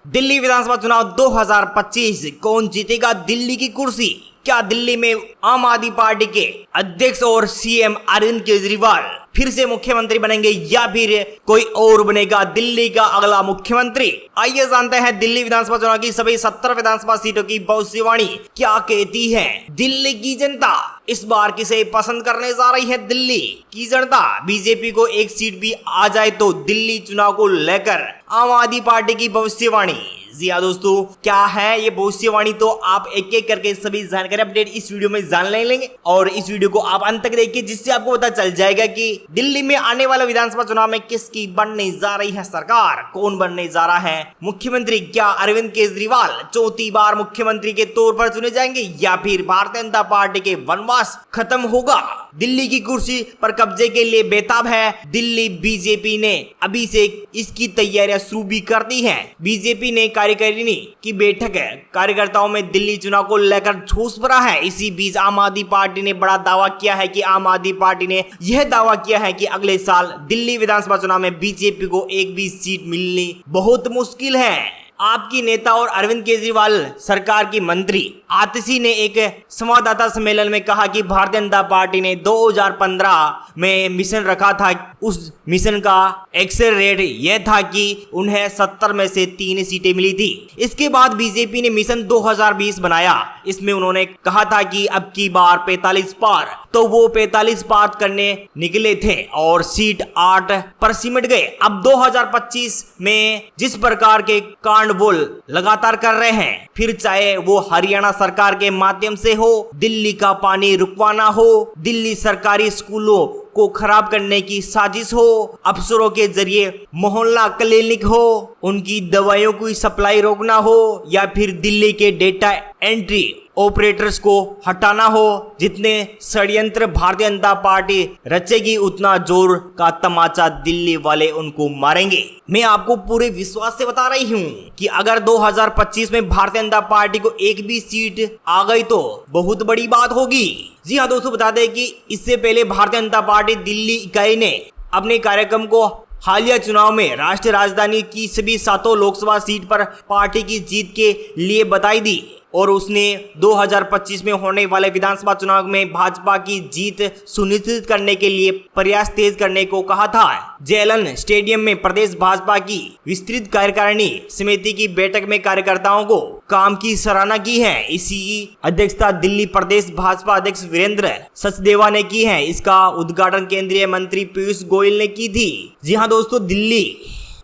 दिल्ली विधानसभा चुनाव 2025 कौन जीतेगा दिल्ली की कुर्सी? क्या दिल्ली में आम आदमी पार्टी के अध्यक्ष और सीएम अरविंद केजरीवाल फिर से मुख्यमंत्री बनेंगे या फिर कोई और बनेगा दिल्ली का अगला मुख्यमंत्री? आइए जानते हैं दिल्ली विधानसभा चुनाव की सभी 70 विधानसभा सीटों की भविष्यवाणी क्या कहती है। दिल्ली की जनता इस बार किसे पसंद करने जा रही है? दिल्ली की जनता बीजेपी को एक सीट भी आ जाए तो दिल्ली चुनाव को लेकर आम आदमी पार्टी की भविष्यवाणी। जी हाँ दोस्तों, क्या है ये भविष्यवाणी तो आप एक एक करके सभी जानकारी अपडेट इस वीडियो में जान लेंगे और इस वीडियो को आप अंत तक देखिए, जिससे आपको पता चल जाएगा कि दिल्ली में आने वाले विधानसभा चुनाव में किसकी बनने जा रही है सरकार, कौन बनने जा रहा है मुख्यमंत्री। क्या अरविंद केजरीवाल चौथी बार मुख्यमंत्री के तौर पर चुने जाएंगे या फिर भारतीय जनता पार्टी के वनवास खत्म होगा? दिल्ली की कुर्सी पर कब्जे के लिए बेताब है दिल्ली। बीजेपी ने अभी से इसकी तैयारियां शुरू भी कर दी है। बीजेपी ने कार्यकारिणी की बैठक है, कार्यकर्ताओं में दिल्ली चुनाव को लेकर जोश भरा है। इसी बीच आम आदमी पार्टी ने बड़ा दावा किया है कि आम आदमी पार्टी ने यह दावा किया है कि अगले साल दिल्ली विधानसभा चुनाव में बीजेपी को एक भी सीट मिलनी बहुत मुश्किल है। आपकी नेता और अरविंद केजरीवाल सरकार की मंत्री आतिशी ने एक संवाददाता सम्मेलन में कहा कि भारतीय जनता पार्टी ने 2015 में मिशन रखा था। उस मिशन का एक्सेल रेट यह था कि उन्हें 70 में से 3 सीटें मिली थी। इसके बाद बीजेपी ने मिशन 2020 बनाया। इसमें उन्होंने कहा था कि अब की बार 45 पार, तो वो 45 पार करने निकले थे और सीट 8 पर सिमट गए। अब 2025 में जिस प्रकार के कांड वो लगातार कर रहे हैं, फिर चाहे वो हरियाणा सरकार के माध्यम से हो, दिल्ली का पानी रुकवाना हो, दिल्ली सरकारी स्कूलों को खराब करने की साजिश हो, अफसरों के जरिए मोहल्ला क्लिनिक हो, उनकी दवाइयों की सप्लाई रोकना हो, या फिर दिल्ली के डेटा एंट्री ऑपरेटर्स को हटाना हो। जितने षड्यंत्र भारतीय जनता पार्टी रचेगी उतना जोर का तमाचा दिल्ली वाले उनको मारेंगे। मैं आपको पूरे विश्वास से बता रही हूँ कि अगर 2025 में भारतीय जनता पार्टी को एक भी सीट आ गई तो बहुत बड़ी बात होगी। जी हाँ दोस्तों, बता दें कि इससे पहले भारतीय जनता पार्टी दिल्ली इकाई ने अपने कार्यक्रम को हालिया चुनाव में राष्ट्रीय राजधानी की सभी 7 लोकसभा सीट पर पार्टी की जीत के लिए बधाई दी और उसने 2025 में होने वाले विधानसभा चुनाव में भाजपा की जीत सुनिश्चित करने के लिए प्रयास तेज करने को कहा था। जेएलएन स्टेडियम में प्रदेश भाजपा की विस्तृत कार्यकारिणी समिति की बैठक में कार्यकर्ताओं को काम की सराहना की है। इसी अध्यक्षता दिल्ली प्रदेश भाजपा अध्यक्ष वीरेंद्र सचदेवा ने की है। इसका उद्घाटन केंद्रीय मंत्री पीयूष गोयल ने की थी। जी हाँ दोस्तों, दिल्ली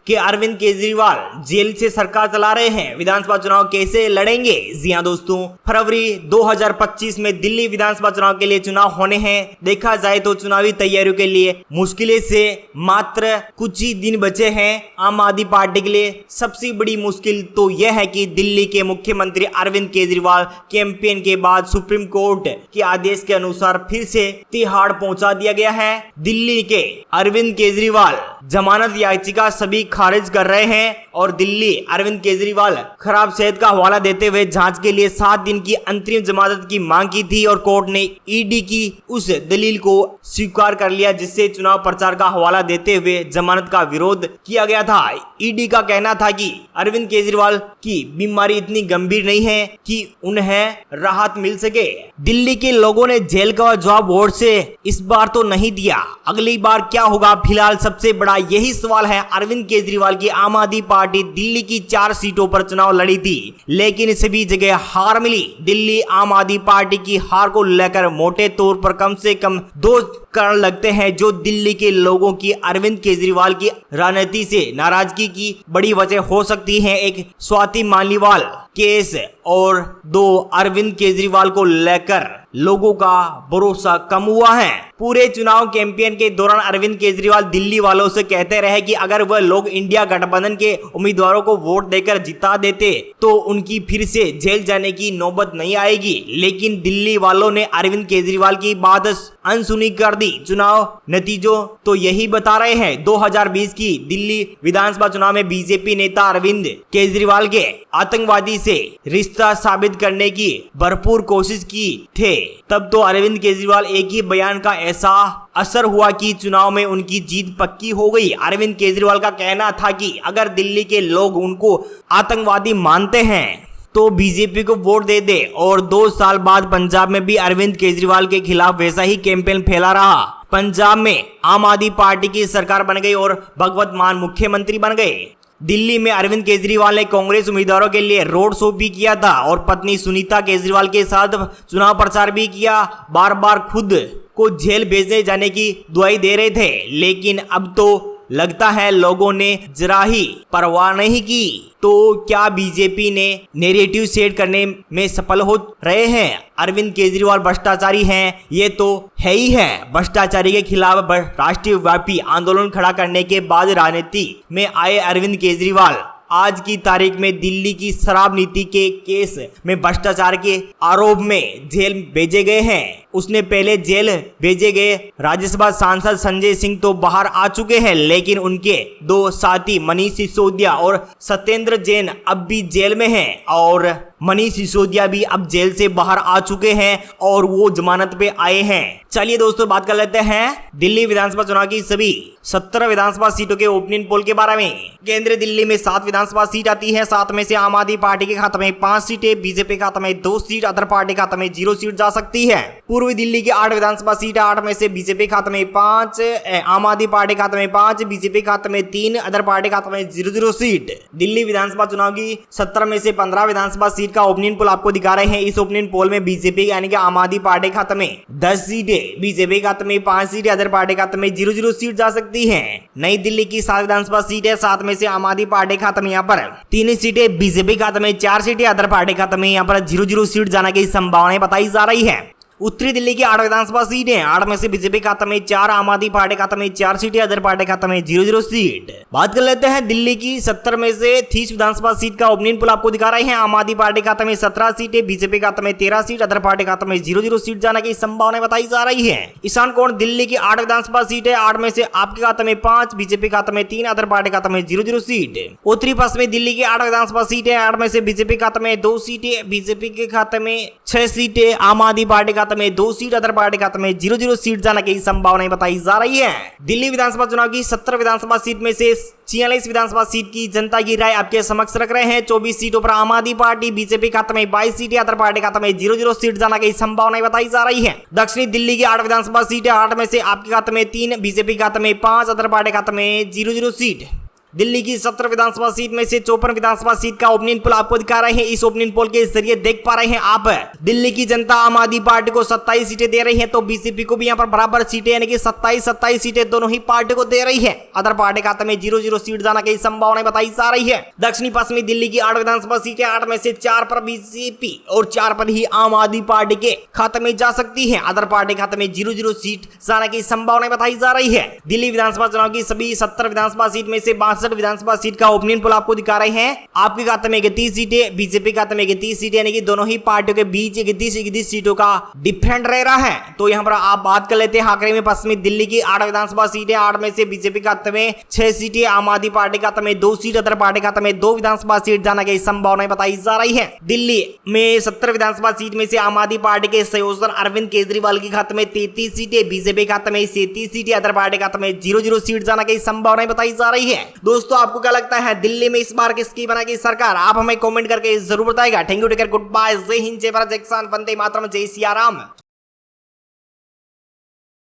कि अरविंद केजरीवाल जेल से सरकार चला रहे हैं, विधानसभा चुनाव कैसे लड़ेंगे? जी हां दोस्तों, फरवरी 2025 में दिल्ली विधानसभा चुनाव के लिए चुनाव होने हैं। देखा जाए तो चुनावी तैयारियों के लिए मुश्किलें से मात्र कुछ ही दिन बचे हैं। आम आदमी पार्टी के लिए सबसे बड़ी मुश्किल तो यह है कि दिल्ली के मुख्यमंत्री अरविंद केजरीवाल कैंपेन के बाद सुप्रीम कोर्ट के आदेश के अनुसार फिर से तिहाड़ पहुंचा दिया गया है। दिल्ली के अरविंद केजरीवाल जमानत याचिका सभी खारिज कर रहे हैं और दिल्ली अरविंद केजरीवाल खराब सेहत का हवाला देते हुए जांच के लिए 7 दिन की अंतरिम जमानत की मांग की थी और कोर्ट ने ईडी की उस दलील को स्वीकार कर लिया जिससे चुनाव प्रचार का हवाला देते हुए जमानत का विरोध किया गया था। ईडी का कहना था कि अरविंद केजरीवाल की बीमारी इतनी गंभीर नहीं है कि उन्हें राहत मिल सके। दिल्ली के लोगों ने जेल का जवाब वोट से इस बार तो नहीं दिया, अगली बार क्या होगा? फिलहाल सबसे बड़ा यही सवाल है। अरविंद केजरीवाल की आम आदमी पार्टी दिल्ली की 4 सीटों पर चुनाव लड़ी थी लेकिन सभी जगह हार मिली। दिल्ली आम आदमी पार्टी की हार को लेकर मोटे तौर पर कम से कम 2 कारण लगते हैं जो दिल्ली के लोगों की अरविंद केजरीवाल की राजनीति से नाराजगी की बड़ी वजह हो सकती है। एक स्वाति मालीवाल केस और 2 अरविंद केजरीवाल को लेकर लोगों का भरोसा कम हुआ है। पूरे चुनाव कैंपेन के दौरान अरविंद केजरीवाल दिल्ली वालों से कहते रहे कि अगर वह लोग इंडिया गठबंधन के उम्मीदवारों को वोट देकर जिता देते तो उनकी फिर से जेल जाने की नौबत नहीं आएगी। लेकिन दिल्ली वालों ने अरविंद केजरीवाल की बात अनसुनी कर दी। चुनाव नतीजों तो यही बता रहे हैं। 2020 की दिल्ली विधानसभा चुनाव में बीजेपी नेता अरविंद केजरीवाल के आतंकवादी से रिश्ता साबित करने की भरपूर कोशिश की थे। तब तो अरविंद केजरीवाल एक ही बयान का ऐसा असर हुआ कि चुनाव में उनकी जीत पक्की हो गई। अरविंद केजरीवाल का कहना था कि अगर दिल्ली के लोग उनको आतंकवादी मानते हैं तो बीजेपी को वोट दे दे, और 2 साल बाद पंजाब में भी अरविंद केजरीवाल के खिलाफ वैसा ही कैंपेन फैला रहा। पंजाब में आम आदमी पार्टी की सरकार बन गई और भगवत मान मुख्यमंत्री बन गए। दिल्ली में अरविंद केजरीवाल ने कांग्रेस उम्मीदवारों के लिए रोड शो भी किया था और पत्नी सुनीता केजरीवाल के साथ चुनाव प्रचार भी किया। बार बार खुद को जेल भेजने जाने की दुआई दे रहे थे, लेकिन अब तो लगता है लोगों ने जरा ही परवाह नहीं की। तो क्या बीजेपी ने नैरेटिव सेट करने में सफल हो रहे हैं? अरविंद केजरीवाल भ्रष्टाचारी हैं, ये तो है ही है। भ्रष्टाचारी के खिलाफ राष्ट्रीय व्यापी आंदोलन खड़ा करने के बाद राजनीति में आए अरविंद केजरीवाल आज की तारीख में दिल्ली की शराब नीति के केस में भ्रष्टाचार के आरोप में जेल भेजे गए हैं। उसने पहले जेल भेजे गए राज्यसभा सांसद संजय सिंह तो बाहर आ चुके हैं, लेकिन उनके 2 साथी मनीष सिसोदिया और सत्येंद्र जैन अब भी जेल में हैं, और मनीष सिसोदिया भी अब जेल से बाहर आ चुके हैं और वो जमानत पे आए हैं। चलिए दोस्तों, बात कर लेते हैं दिल्ली विधानसभा चुनाव की सभी 17 विधानसभा सीटों के ओपिनियन पोल के बारे में। केंद्रीय दिल्ली में 7 विधानसभा सीट आती है। 7 में से आम आदमी पार्टी के खाते में 5 सीटें, बीजेपी के खाते में 2 सीट, अदर पार्टी के खाते में 0 सीट जा सकती है। पूर्वी दिल्ली की 8 विधानसभा सीट, 8 में से बीजेपी खाते में 5, आम आदमी पार्टी खाते में 5, बीजेपी खाते में 3, अदर पार्टी खाते में 0 सीट। दिल्ली विधानसभा चुनाव की 17 में से 15 विधानसभा सीट का ओपिनियन पोल आपको दिखा रहे हैं। इस ओपिनियन पोल में बीजेपी यानी कि आम आदमी पार्टी खाते में 10 सीटें, बीजेपी खाते में 5 सीटें, अदर पार्टी खाते में 0 सीट जा सकती है। नई दिल्ली की 7 विधानसभा सीट है। 7 में से आम आदमी पार्टी खाते में यहाँ पर 3 सीटें, बीजेपी खाते में 4 सीटें, अदर पार्टी खाते में यहाँ पर 0 सीट जाने की संभावनाएं बताई जा रही है। उत्तरी दिल्ली की 8 विधानसभा सीटें, 8 में से बीजेपी खाते में 4, आम आदमी पार्टी खाते में 4 सीटें, अदर पार्टी खाते में 0 सीट। बात कर लेते हैं दिल्ली की 70 में से 30 विधानसभा सीट का ओपिनियन पोल आपको दिखा रहे हैं। आम आदमी पार्टी खाते में 17 सीटें, बीजेपी खाते में 13 सीट, अदर पार्टी खाते में 0 सीट जाने की संभावना बताई जा रही है। ईशान कोण दिल्ली की 8 विधानसभा सीटें, 8 में से आपके खाते में 5, बीजेपी खाते में 3, अदर पार्टी खाते में 0 सीट। उत्तरी पश्चिमी दिल्ली की 8 विधानसभा सीटें, 8 में से बीजेपी खाते में 2 सीटें, बीजेपी के खाते में 6 सीटें, आम आदमी पार्टी खाते में 2 सीट, अदर पार्टी खाते में 0 सीट जाने की संभावनाएं बताई जा रही है। दिल्ली विधानसभा चुनाव की 17 विधानसभा सीट में से 46 विधानसभा सीट की जनता की राय आपके समक्ष रख रहे हैं। 24 सीटों पर आम आदमी पार्टी, बीजेपी खाते में 22 सीटें, अदर पार्टी खाते में 0 सीट जाने की संभावनाएं बताई जा रही है। दक्षिणी दिल्ली की 8 विधानसभा सीटें, 8 में से आपके खाते में 3, बीजेपी खाते में 5, अदर पार्टी खाते में 0 सीट। दिल्ली की 17 विधानसभा सीट में से 54 विधानसभा सीट का ओपिनियन पोल आपको दिखा रहे हैं। इस ओपिनियन पोल के जरिए देख पा रहे हैं आप, दिल्ली की जनता आम आदमी पार्टी को 27 सीटें दे रही है, तो बीजेपी को भी यहाँ पर बराबर सीटें यानी कि 27 सीटें दोनों ही पार्टी को दे रही है। अदर पार्टी खाते में 0 सीट जाने की संभावना बताई जा रही है। दक्षिणी पश्चिमी दिल्ली की 8 विधानसभा सीटें, 8 में से 4 पर बीजेपी और 4 पर ही आम आदमी पार्टी के खाते में जा सकती है। अदर पार्टी खाते में 0 सीट जाने की संभावना बताई जा रही है। दिल्ली विधानसभा चुनाव की सभी 17 विधानसभा सीट में से 62 विधानसभा सीट का ओपिनियन पोल आपको दिखा रहे हैं। आपके खाते में 31 सीटें, बीजेपी खाते में 31 सीटें, यानी कि दोनों ही पार्टियों के बीच 31 सीटों का डिफरेंट रह रहा है। तो यहाँ पर आप बात कर लेते हैं आखिरी में पश्चिमी दिल्ली की 8 विधानसभा सीटें, 8 में से बीजेपी खाते में 6 सीटें, आम आदमी पार्टी खाते में 2 सीट, अदर पार्टी खाते में 2 विधानसभा सीट जाने की संभावना बताई जा रही है। दिल्ली में 70 विधानसभा सीट में से आम आदमी पार्टी के संयोजक अरविंद केजरीवाल के खाते में 33 सीटें, बीजेपी खाते में 37 सीटें, अदर पार्टी खाते में 0 सीट जाने की संभावना बताई जा रही है। दोस्तों, आपको क्या लगता है दिल्ली में इस बार किसकी बनेगी सरकार? आप हमें कमेंट करके जरूर बताएगा। Thank you, take care, goodbye, जय हिंद, जय भारत, जय किसान, वंदे मातरम, जय सिया राम।